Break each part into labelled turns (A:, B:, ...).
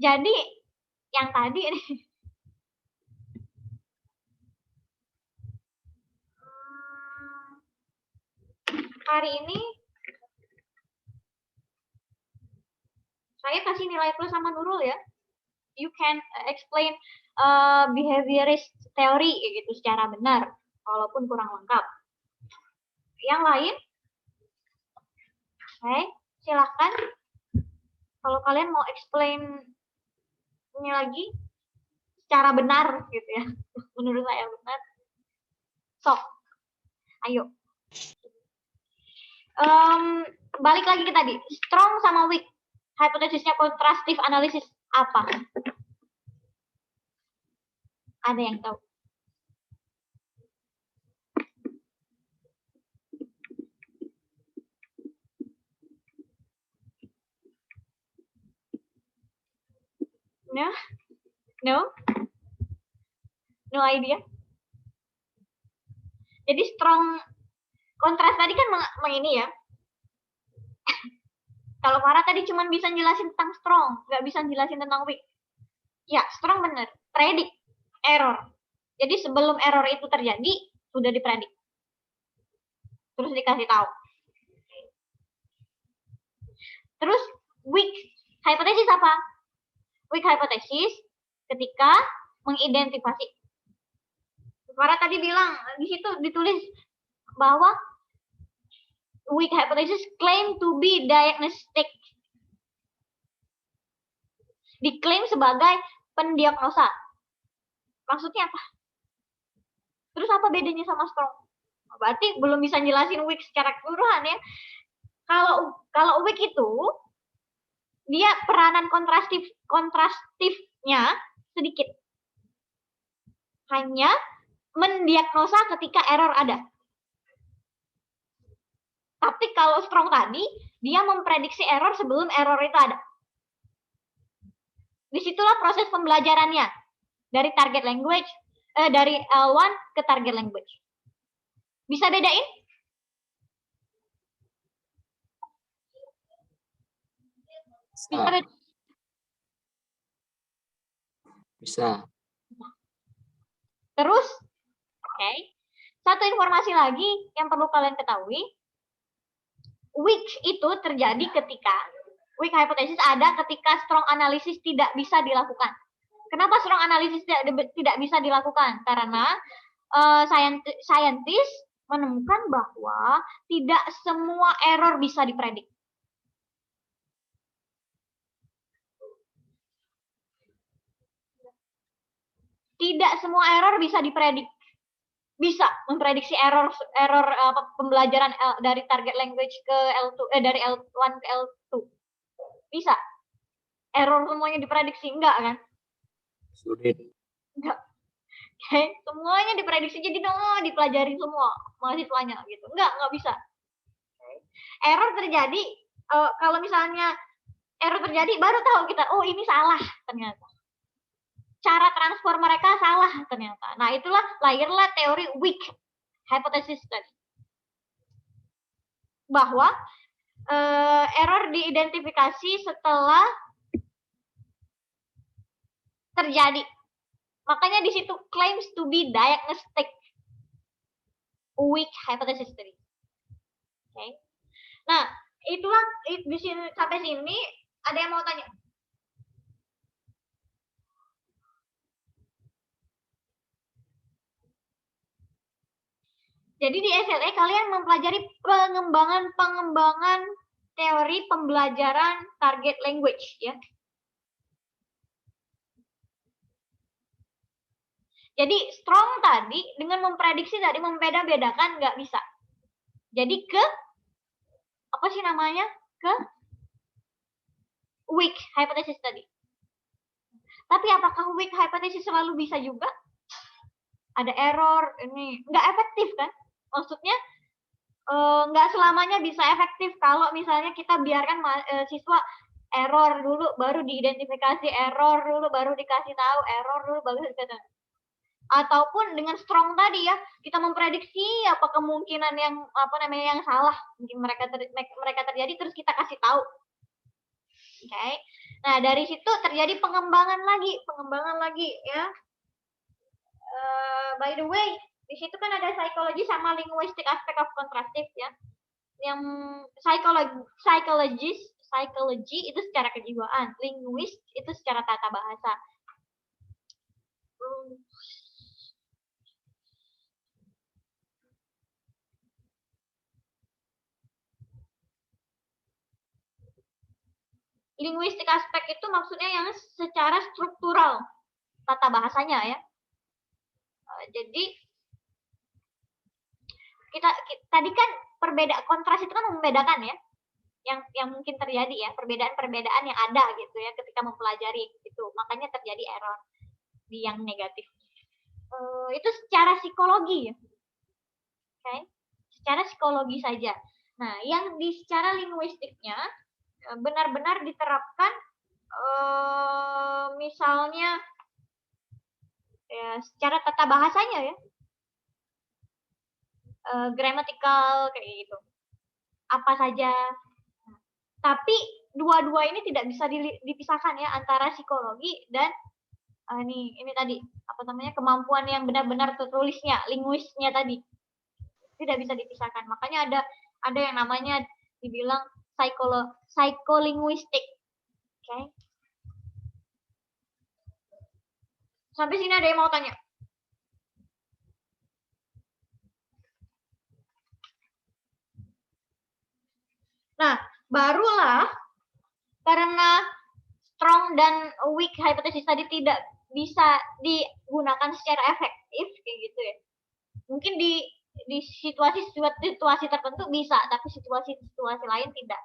A: Jadi yang tadi nih. Hari ini saya kasih nilai plus sama Nurul ya. You can explain behaviorist theory gitu secara benar, walaupun kurang lengkap. Yang lain, silahkan. Kalau kalian mau explain ini lagi secara benar gitu ya, menurut saya benar. Sok, ayo. Balik lagi ke tadi, strong sama weak. Hipotesisnya contrastive analysis apa? Ada yang tahu? No? No? No idea? Jadi strong kontras tadi kan ini ya. Kalau Farah tadi cuma bisa jelasin tentang strong, nggak bisa jelasin tentang weak. Ya, strong bener. Predict, error. Jadi sebelum error itu terjadi, sudah dipredik. Terus dikasih tahu. Terus weak hypothesis apa? Weak hypothesis ketika mengidentifikasi. Farah tadi bilang, di situ ditulis bahwa weak hypothesis claim to be diagnostic. Diklaim sebagai pendiagnosa. Maksudnya apa? Terus apa bedanya sama strong? Berarti belum bisa jelasin weak secara keseluruhan ya. Kalau weak itu dia peranan kontrastifnya sedikit. Hanya mendiagnosa ketika error ada. Tapi kalau strong tadi, dia memprediksi error sebelum error itu ada. Disitulah proses pembelajarannya. Dari target language, dari L1 ke target language. Bisa bedain?
B: Bisa.
A: Terus, oke. Satu informasi lagi yang perlu kalian ketahui, weak itu terjadi ketika weak hypothesis ada ketika strong analysis tidak bisa dilakukan. Kenapa strong analysis tidak bisa dilakukan? Karena saintis menemukan bahwa tidak semua error bisa dipredik. Tidak semua error bisa dipredik. Bisa memprediksi error pembelajaran dari target language ke L2 dari L1 ke L2. Bisa. Error semuanya diprediksi enggak kan?
B: Sulit.
A: Enggak. Okay. Semuanya diprediksi jadi dipelajari semua mahasiswanya gitu. Enggak bisa. Okay. Error terjadi kalau misalnya error terjadi baru tahu kita, oh ini salah ternyata. Cara transfer mereka salah ternyata. Nah, itulah lahirlah teori weak hypothesis tadi. Bahwa error diidentifikasi setelah terjadi. Makanya di situ claims to be diagnostic weak hypothesis tadi. Oke. Okay. Nah, itulah di sini sampai sini ada yang mau tanya? Jadi di SLE kalian mempelajari pengembangan teori pembelajaran target language ya. Jadi strong tadi dengan memprediksi tadi membeda-bedakan nggak bisa. Jadi ke apa sih namanya? Ke weak hypothesis tadi. Tapi apakah weak hypothesis selalu bisa juga? Ada error ini nggak efektif kan? Maksudnya nggak selamanya bisa efektif kalau misalnya kita biarkan siswa error dulu baru diidentifikasi, error dulu baru dikasih tahu, error dulu baru dikasih tahu. Ataupun dengan strong tadi ya, kita memprediksi apa kemungkinan yang yang salah mungkin mereka terjadi terus kita kasih tahu. Oke. Okay. Nah, dari situ terjadi pengembangan lagi ya. By the way, di situ kan ada psikologi sama linguistic aspect of contrastive ya. Yang psychology itu secara kejiwaan, linguist itu secara tata bahasa. Linguistic aspek itu maksudnya yang secara struktural tata bahasanya ya. Jadi kita tadi kan kontras itu kan membedakan ya, yang mungkin terjadi ya, perbedaan yang ada gitu ya ketika mempelajari itu, makanya terjadi error di yang negatif. Itu secara psikologi ya, oke, secara psikologi saja. Nah, yang di secara linguistiknya benar-benar diterapkan, misalnya ya, secara tata bahasanya ya, grammatical kayak gitu, apa saja. Tapi dua-dua ini tidak bisa dipisahkan ya, antara psikologi dan ini tadi apa namanya, kemampuan yang benar-benar tertulisnya, linguisnya tadi tidak bisa dipisahkan. Makanya ada yang namanya dibilang psikolinguistik. Oke. Sampai sini ada yang mau tanya? Nah, barulah karena strong dan weak hypothesis tadi tidak bisa digunakan secara efektif kayak gitu ya. Mungkin di situasi tertentu bisa, tapi situasi lain tidak.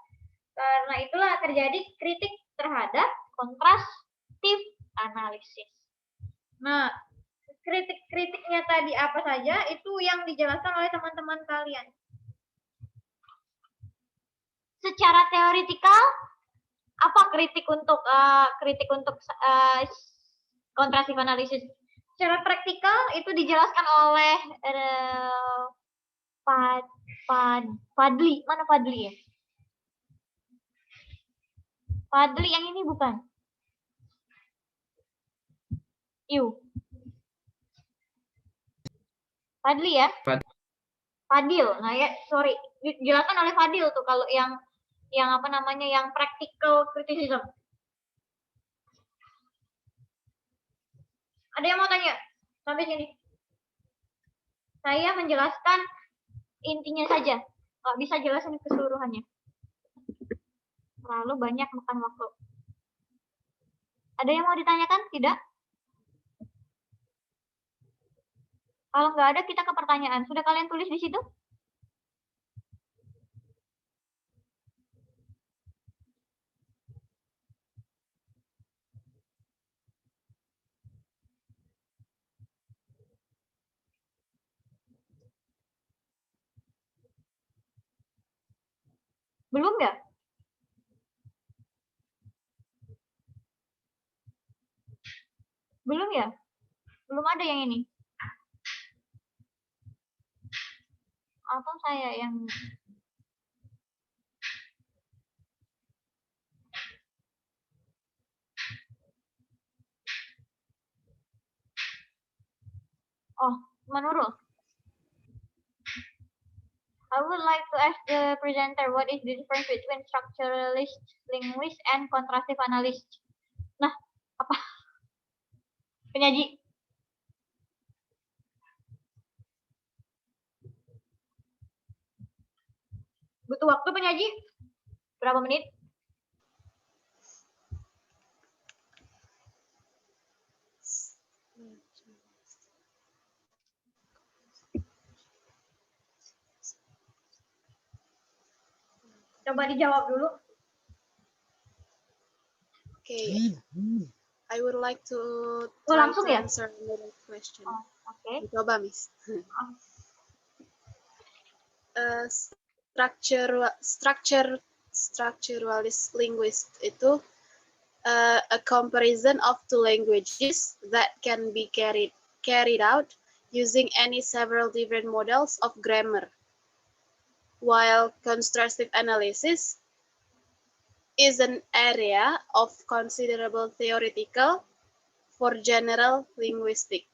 A: Karena itulah terjadi kritik terhadap contrastive analysis. Nah, kritiknya tadi apa saja itu yang dijelaskan oleh teman-teman kalian. Secara teoritikal, apa kritik untuk contrastive analysis? Secara praktikal itu dijelaskan oleh Fadli. Mana Fadli ya? Fadli yang ini bukan? Fadli ya? Fadil. Nah ya, sorry. Dijelaskan oleh Fadil tuh kalau yang apa namanya, yang practical criticism. Ada yang mau tanya? Sampai sini. Saya menjelaskan intinya saja. Nggak bisa jelasin keseluruhannya. Terlalu banyak makan waktu. Ada yang mau ditanyakan? Tidak? Kalau nggak ada, kita ke pertanyaan. Sudah kalian tulis di situ? Belum ya? Belum ya? Belum ada yang ini? Atau saya yang... Oh, Manurul. I would like to ask the presenter what is the difference between structuralist linguist and contrastive analyst. Nah, apa? Penyaji. Butuh waktu penyaji? Berapa menit? Coba dijawab dulu.
C: Okay. I would like to try to answer the question.
A: Oh, okay.
C: Coba, Miss. Structuralist linguist itu a comparison of two languages that can be carried out using any several different models of grammar. While contrastive analysis is an area of considerable theoretical for general linguistics.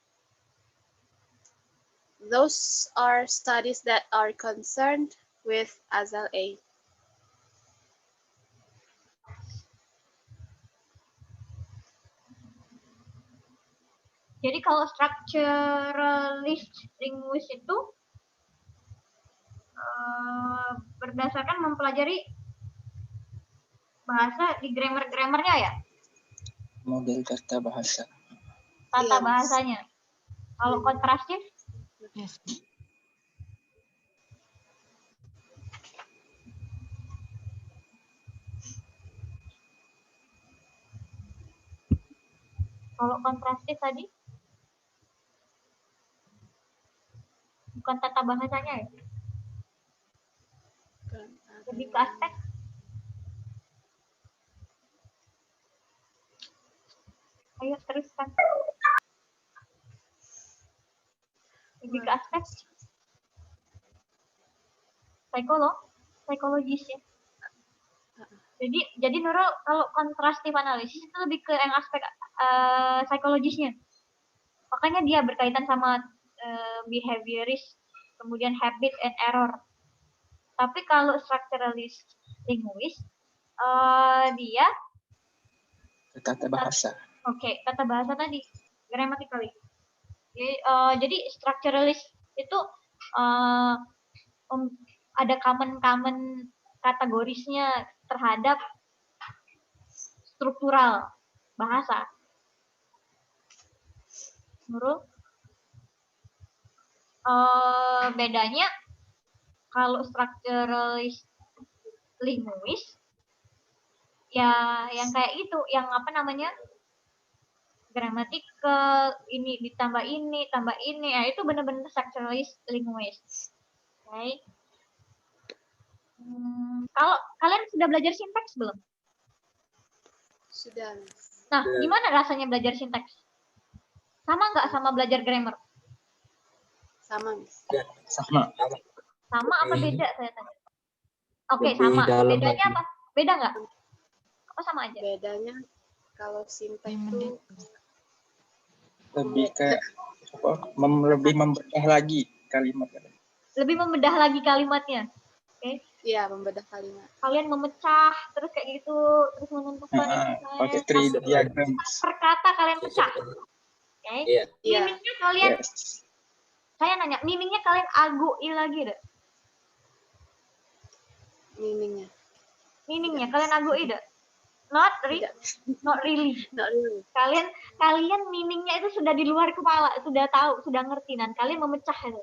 C: Those are studies that are concerned with asal A.
A: Jadi kalau structuralist linguist itu berdasarkan mempelajari bahasa di grammar-grammarnya ya?
D: Model tata bahasa.
A: Tata
C: Iya, Mas.
A: bahasanya. Kalau kontrastif?
E: Yes.
A: Kalau kontrastif tadi? Bukan tata bahasanya ya? Lebih ke aspek? Ayo teruskan. Lebih ke aspek? Psikologis ya? Jadi Nurul kalau kontrastif analisis itu lebih ke yang aspek psikologisnya. Makanya dia berkaitan sama behaviorist, kemudian habit and error. Tapi kalau structuralist linguist dia
D: Tata bahasa.
A: Oke, tata bahasa tadi, grammatically. Jadi structuralist itu ada common kategorisnya terhadap struktural bahasa. Nurul? Bedanya kalau structuralist linguist ya yang kayak itu, yang apa namanya? Grammatical, ini ditambah ini, tambah ini, ya itu benar-benar structuralist linguist. Oke. Kalau kalian sudah belajar sintaks belum?
C: Sudah, Mas.
A: Nah, gimana rasanya belajar sintaks? Sama nggak sama belajar grammar?
C: Sama, Mas.
D: Sama.
A: Sama apa
B: Lebih-
A: beda saya tanya? Oke,
B: lebih
A: sama.
B: dalam
A: Bedanya
B: lagi.
A: apa? Beda nggak? Apa sama aja?
C: Bedanya kalau sintak itu
D: Lebih ke lebih membedah lagi kalimat.
A: Lebih membedah lagi kalimatnya. Oke.
C: ya membedah kalimat.
A: Kalian memecah terus kayak gitu, terus menentukan
D: Pakai tree diagram.
A: per kata kalian pecah. Oke.
B: Iya.
C: Iya.
A: Meaningnya kalian,
D: Yes.
A: saya nanya, meaningnya kalian aguin lagi deh.
C: Meaningnya.
A: Meaningnya kalian aguin deh. Not
C: Tidak.
A: really.
C: Not really.
A: Kalian meaningnya itu sudah di luar kepala, sudah tahu, sudah ngerti, dan kalian memecah itu.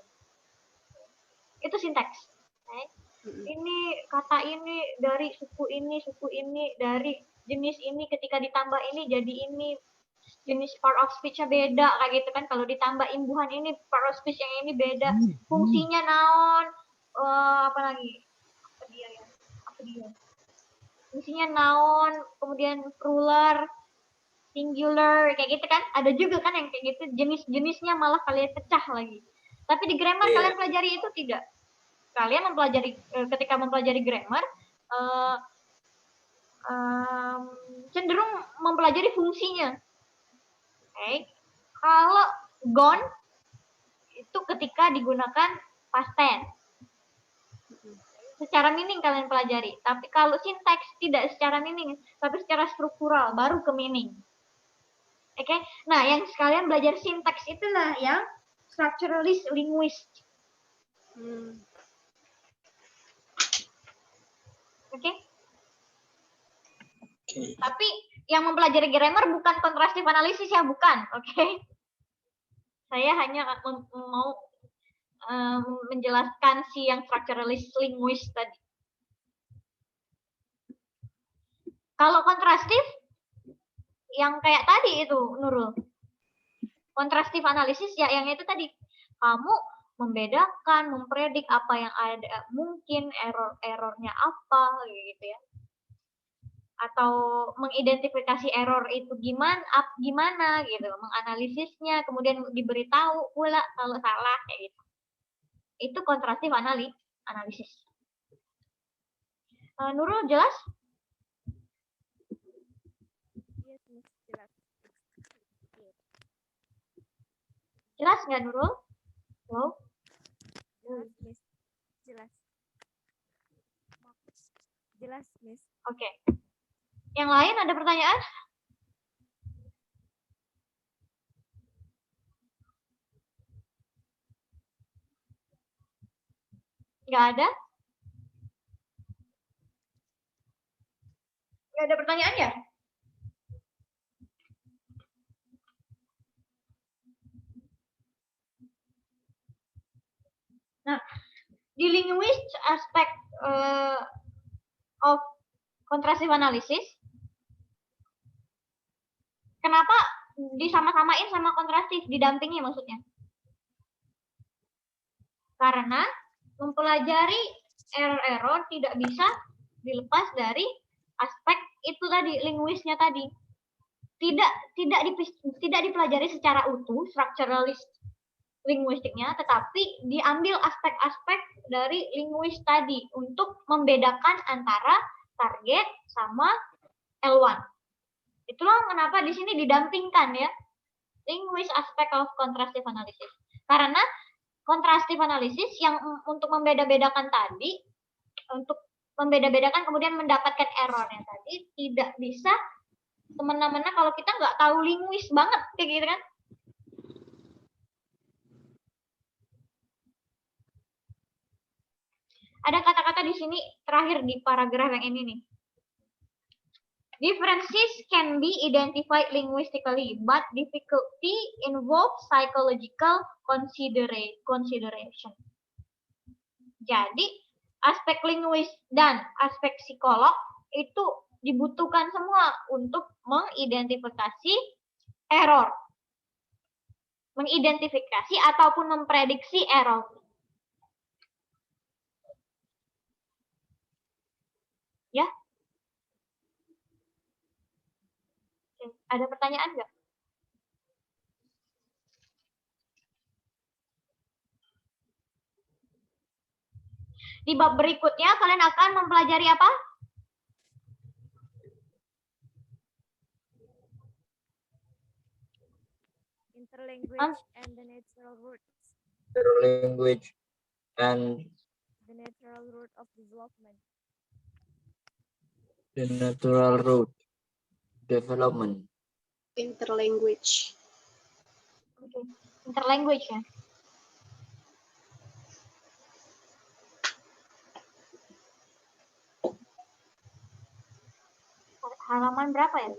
A: Itu sintaks. Okay. Ini kata ini dari suku ini dari jenis ini, ketika ditambah ini jadi ini, jenis part of speech-nya beda kayak gitu kan. Kalau ditambah imbuhan ini part of speech yang ini beda, fungsinya naon, apa lagi? Apa dia? Fungsinya naon, kemudian plural, singular, kayak gitu kan. Ada juga kan yang kayak gitu, jenis-jenisnya malah kalian pecah lagi. Tapi di grammar
B: Iya.
A: kalian pelajari itu tidak. Kalian mempelajari, ketika mempelajari grammar, cenderung mempelajari fungsinya. Okay. Kalau gone, itu ketika digunakan past tense. Secara meaning kalian pelajari. Tapi kalau sintaks tidak secara meaning, tapi secara struktural, baru ke meaning. Oke. Nah, yang sekalian belajar sintaks itulah yang structuralist linguist. Oke.
D: Oke.
A: Tapi yang mempelajari grammar bukan kontrastif analisis ya, bukan. Oke. Saya hanya mau menjelaskan si yang structuralist linguist tadi. Kalau kontrastif, yang kayak tadi itu, Nurul. Kontrastif analisis ya yang itu tadi. Kamu membedakan, mempredik apa yang ada, mungkin error-errornya apa, gitu ya. Atau mengidentifikasi error itu gimana gitu, menganalisisnya, kemudian diberitahu pula kalau salah, kayak gitu. Itu kontrastif analisis. Nurul jelas? Jelas nggak Nurul? Halo?
E: Jelas, Miss. Jelas. Jelas, Miss.
A: Oke. Yang lain ada pertanyaan? Nggak ada? Nggak ada pertanyaan ya? Nah, di linguist aspek of contrastive analysis, kenapa disama-samain sama kontrastif, didampingi maksudnya? Karena mempelajari error-error tidak bisa dilepas dari aspek itu tadi, linguisnya tadi. Tidak dipelajari secara utuh, structuralist linguistiknya, tetapi diambil aspek-aspek dari linguis tadi untuk membedakan antara target sama L1. Itulah kenapa di sini didampingkan ya, linguist aspect of contrastive analysis. Karena contrastive analysis yang untuk membeda-bedakan tadi, untuk membeda-bedakan kemudian mendapatkan errornya tadi, tidak bisa semena-mena kalau kita nggak tahu linguis banget, kayak gitu kan. Ada kata-kata di sini terakhir di paragraf yang ini nih. Differences can be identified linguistically, but difficulty involves psychological consideration. Jadi, aspek linguis dan aspek psikolog itu dibutuhkan semua untuk mengidentifikasi error. Mengidentifikasi ataupun memprediksi error. Ya. Oke. Ada pertanyaan nggak? Di bab berikutnya kalian akan mempelajari apa?
E: Interlanguage and the natural roots.
B: Interlanguage and
E: The natural root of development.
B: the natural root development.
C: Interlanguage.
A: Oke. Interlanguage ya. Halaman berapa ya?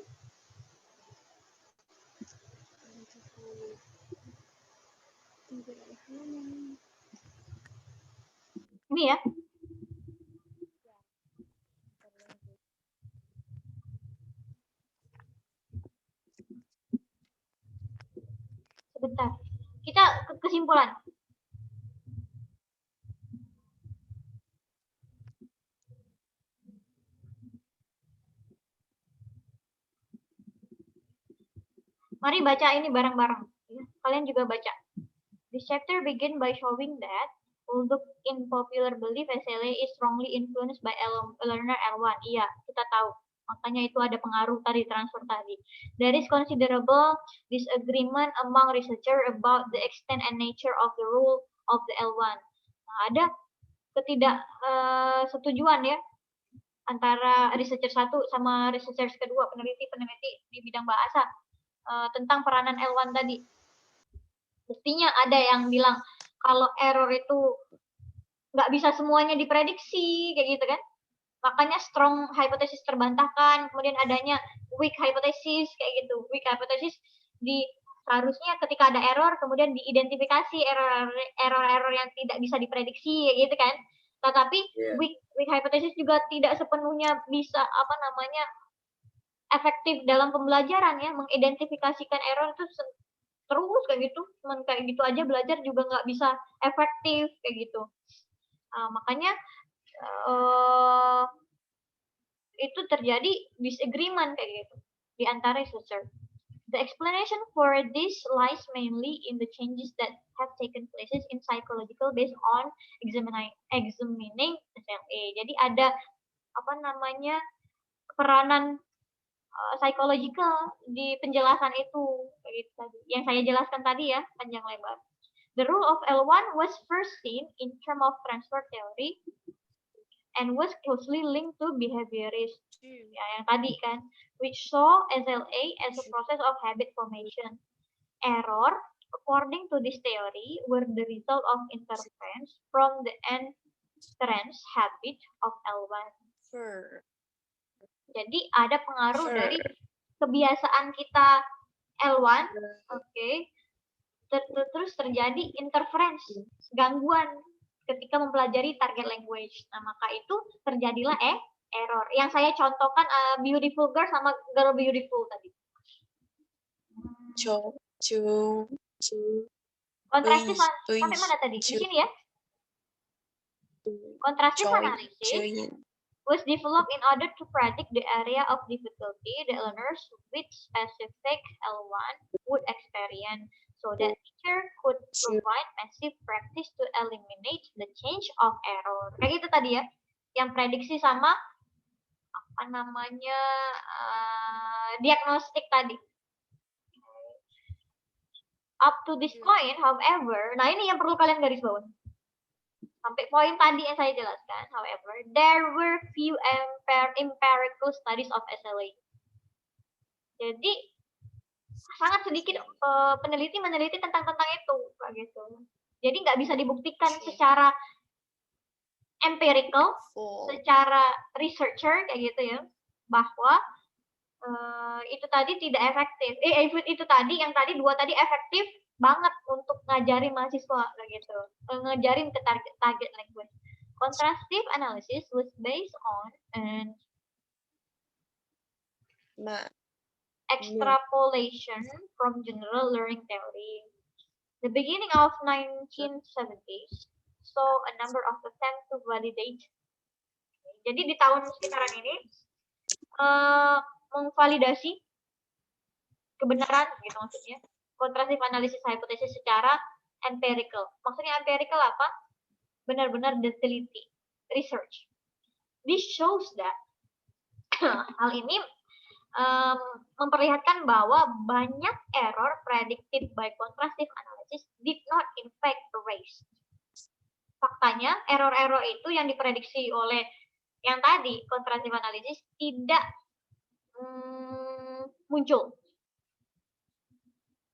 A: Ini ya. Sebentar. Kita ke kesimpulan. Mari baca ini bareng-bareng. Kalian juga baca. This chapter begin by showing that although in popular belief SLA is strongly influenced by learner L1. Iya, kita tahu. Makanya itu ada pengaruh tadi, transfer tadi. There is considerable disagreement among researchers about the extent and nature of the role of the L1. Nah, ada ketidaksetujuan ya antara researcher satu sama researcher kedua, peneliti di bidang bahasa tentang peranan L1 tadi. Buktinya ada yang bilang kalau error itu nggak bisa semuanya diprediksi, kayak gitu kan. Makanya strong hypothesis terbantahkan, kemudian adanya weak hypothesis, kayak gitu. Weak hypothesis seharusnya ketika ada error, kemudian diidentifikasi error-error yang tidak bisa diprediksi, kayak gitu kan. Tetapi weak hypothesis juga tidak sepenuhnya bisa efektif dalam pembelajaran ya, mengidentifikasikan error itu terus kayak gitu, cuman kayak gitu aja belajar juga nggak bisa efektif kayak gitu. Makanya itu terjadi disagreement kayak gitu di antara researcher. The explanation for this lies mainly in the changes that have taken places in psychological based on examining SLA. Jadi ada peranan psychological di penjelasan itu kayak gitu tadi. Yang saya jelaskan tadi ya, panjang lebar. The rule of L1 was first seen in terms of transfer theory and was closely linked to behaviorist, ya, yang tadi kan, which saw SLA as a process of habit formation. Error, according to this theory, were the result of interference from the entrance habit of L1. Jadi ada pengaruh dari kebiasaan kita L1, oke. Terus terjadi interference, gangguan ketika mempelajari target language. Nah, maka itu terjadilah error. Yang saya contohkan beautiful girl sama girl beautiful tadi. Kontrastif sampai mana tadi? Di sini ya. Contrastive analysis was developed in order to predict the area of difficulty that learners with specific L1 would experience, so that teacher could provide massive practice to eliminate the change of error. Kayak gitu tadi ya, yang prediksi sama apa namanya diagnostik tadi. Up to this point, however, nah ini yang perlu kalian garis bawah. Sampai poin tadi yang saya jelaskan, however, there were few empirical studies of SLA. Jadi sangat sedikit peneliti meneliti tentang itu, kayak gitu. Jadi nggak bisa dibuktikan secara empirical, secara researcher kayak gitu ya, bahwa itu tadi tidak efektif. Itu tadi yang tadi dua tadi efektif banget untuk ngajarin mahasiswa kayak gitu, ngajarin ke target language. Contrastive analysis was based on extrapolation from general learning theory. The beginning of 1970s saw a number of attempts to validate. Jadi di tahun sekitaran ini mengvalidasi kebenaran gitu maksudnya. Contrastive analysis hypothesis secara empirical. Maksudnya empirical apa? Benar-benar diteliti, research. This shows that hal ini memperlihatkan bahwa banyak error predicted by contrastive analysis did not in fact arise. Faktanya, error-error itu yang diprediksi oleh yang tadi, contrastive analysis, tidak muncul.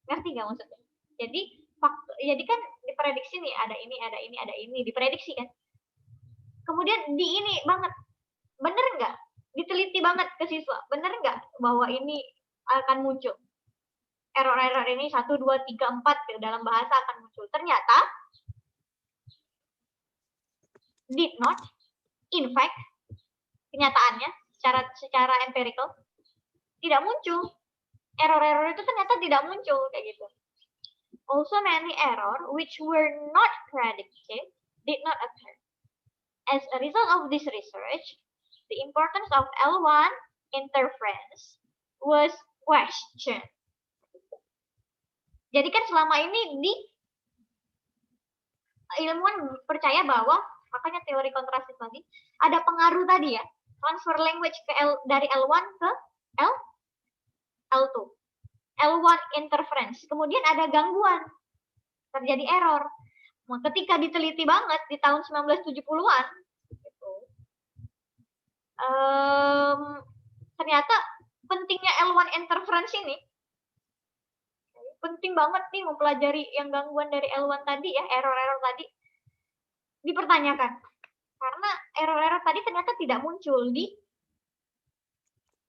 A: Ngerti nggak maksudnya? Jadi kan diprediksi nih, ada ini, diprediksi kan. Kemudian di ini banget, bener nggak? Diteliti banget ke siswa, bener nggak bahwa ini akan muncul? Error-error ini 1, 2, 3, 4 dalam bahasa akan muncul. Ternyata, did not, in fact, kenyataannya secara empirical, tidak muncul. Error-error itu ternyata tidak muncul kayak gitu. Also many error which were not predicted did not occur. As a result of this research, the importance of L1 interference was questioned. Jadi kan selama ini di ilmuwan percaya bahwa makanya teori kontrastif tadi ada pengaruh tadi ya, transfer language dari L1 ke L2. L1 interference. Kemudian ada gangguan. Terjadi error. Nah, ketika diteliti banget di tahun 1970-an, gitu, ternyata pentingnya L1 interference ini, penting banget nih mempelajari yang gangguan dari L1 tadi ya, error-error tadi, dipertanyakan. Karena error-error tadi ternyata tidak muncul di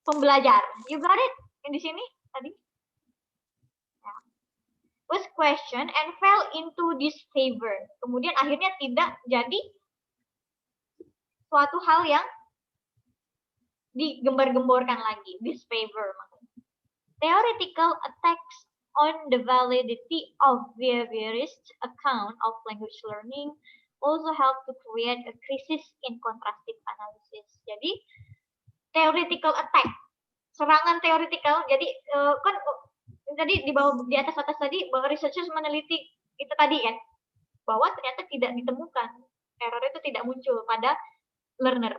A: pembelajar. You got it? Yang di sini tadi. Was questioned and fell into disfavor. Kemudian akhirnya tidak jadi suatu hal yang digembar-gemborkan lagi. Disfavor. Theoretical attacks on the validity of behaviorist account of language learning also help to create a crisis in contrastive analysis. Jadi theoretical attack, serangan theoretical. Jadi kan tadi di atas tadi bahwa researchers meneliti itu tadi kan, bahwa ternyata tidak ditemukan, error itu tidak muncul pada learner.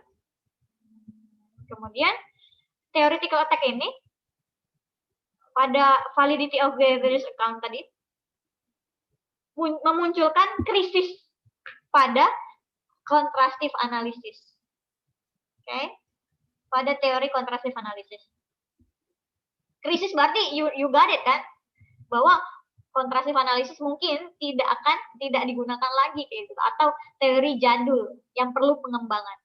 A: Kemudian theoretical attack ini pada validity of behaviorist account tadi memunculkan krisis pada contrastive analysis. Oke. Pada teori contrastive analysis. Krisis berarti you got it kan? Bahwa contrastive analysis mungkin tidak digunakan lagi kayak gitu, atau teori jadul yang perlu pengembangan.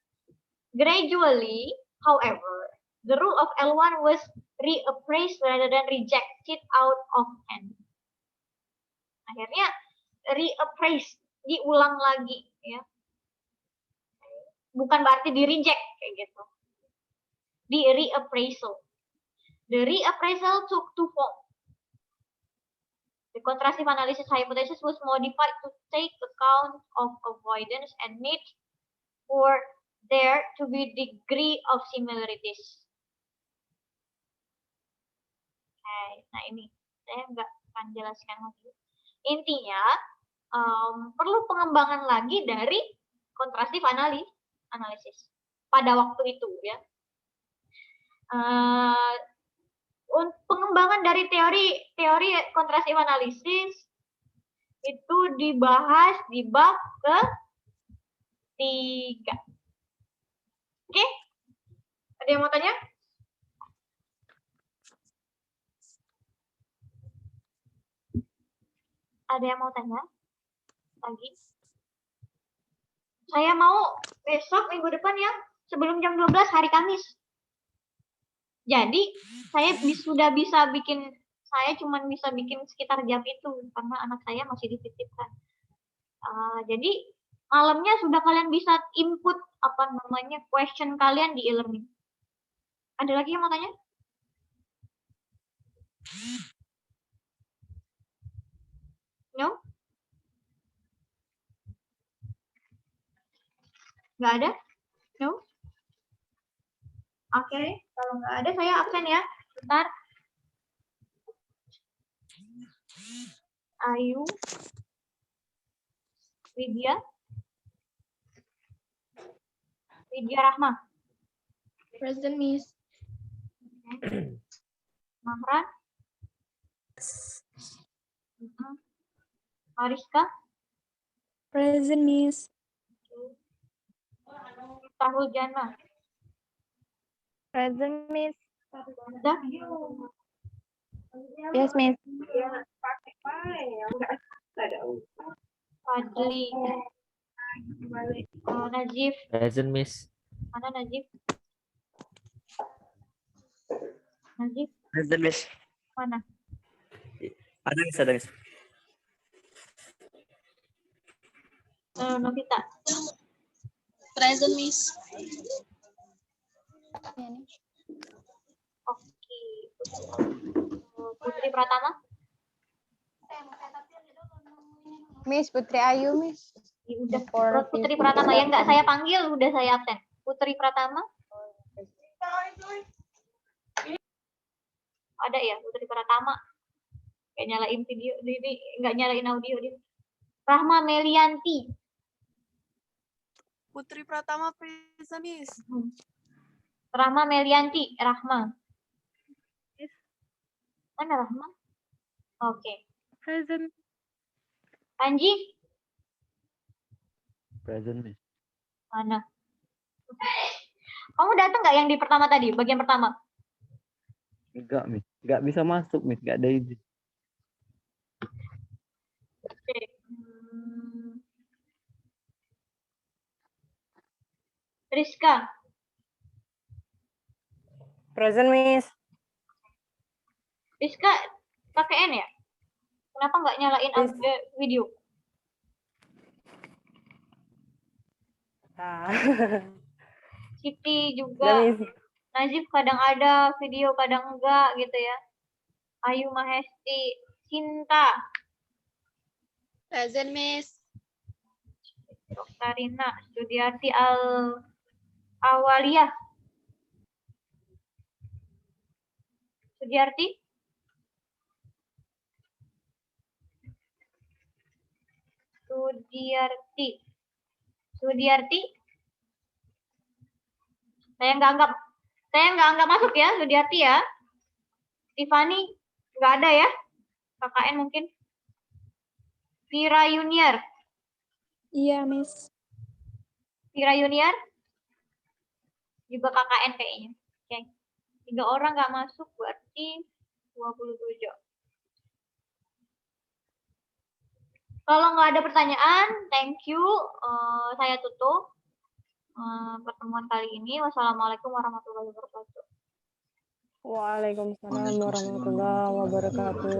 A: Gradually, however, the rule of L1 was reappraised rather than rejected out of hand. Akhirnya reappraised, diulang lagi ya. Bukan berarti di reject kayak gitu. Di reappraisal. The reappraisal took two forms. The contrastive analysis hypothesis was modified to take account of avoidance and need for there to be degree of similarities. Nah ini saya nggak akan jelaskan lagi. Intinya perlu pengembangan lagi dari contrastive analysis pada waktu itu ya. Pengembangan dari teori contrastive analysis itu dibahas di bab ke-3. Oke? Ada yang mau tanya? Ada yang mau tanya lagi? Saya mau besok minggu depan ya, sebelum jam 12 hari Kamis. Jadi saya sudah bisa bikin, saya cuma bisa bikin sekitar jam itu karena anak saya masih dititipkan. Jadi malamnya sudah kalian bisa input question kalian di e-learning. Ada lagi yang mau tanya? No? Nggak ada? No? Oke, kalau nggak ada saya absen ya. Bentar. Ayu. Widya. Widya Rahma.
C: Present, Miss.
A: Okay. Mahran. Mariska.
E: Present, Miss.
A: Tahul Jana.
E: Present, Miss.
A: Udah?
E: Yes, Miss.
A: Fadli. Najib.
F: Present, Miss.
A: Mana Najib? Najib?
F: Present, Miss.
A: Mana?
F: Ada, Miss. Ada, Miss.
A: Novita.
C: Present, Miss.
A: Oke. Putri Pratama.
G: Miss Putri Ayu, Miss.
A: Ya, udah. Putri Pratama yang nggak saya panggil udah saya absen. Putri Pratama. Ada ya Putri Pratama. Kayak nyalain video, ini nggak nyalain audio dia. Rahma Melianti.
H: Putri Pratama present, Miss.
A: Rahma Melianti, Rahma. Mana Rahma? Oke.
E: Present.
A: Panji?
F: Present, Miss.
A: Mana? Kamu datang nggak yang di pertama tadi, bagian pertama?
F: Enggak, Miss. Enggak bisa masuk, Miss. Enggak ada izin.
A: Oke. Rizka?
G: Present, Miss.
A: Rizka pakai N ya? Kenapa nggak nyalain video? Siti juga. Najib kadang ada video, kadang enggak gitu ya. Ayu Mahesti, Cinta,
C: Present, Miss.
A: Doktarina, Sudiarti Awaliyah. Sudiarti? Sudiarti? Saya nggak anggap masuk ya, Sudiarti ya. Tiffany nggak ada ya? KKN mungkin. Vira Junior.
E: Iya, Miss.
A: Vira Junior. Juga KKN kayaknya. Oke. 3 orang nggak masuk berarti 27. Kalau nggak ada pertanyaan, thank you. Saya tutup pertemuan kali ini. Wassalamualaikum warahmatullahi wabarakatuh.
G: Waalaikumsalam warahmatullahi wabarakatuh.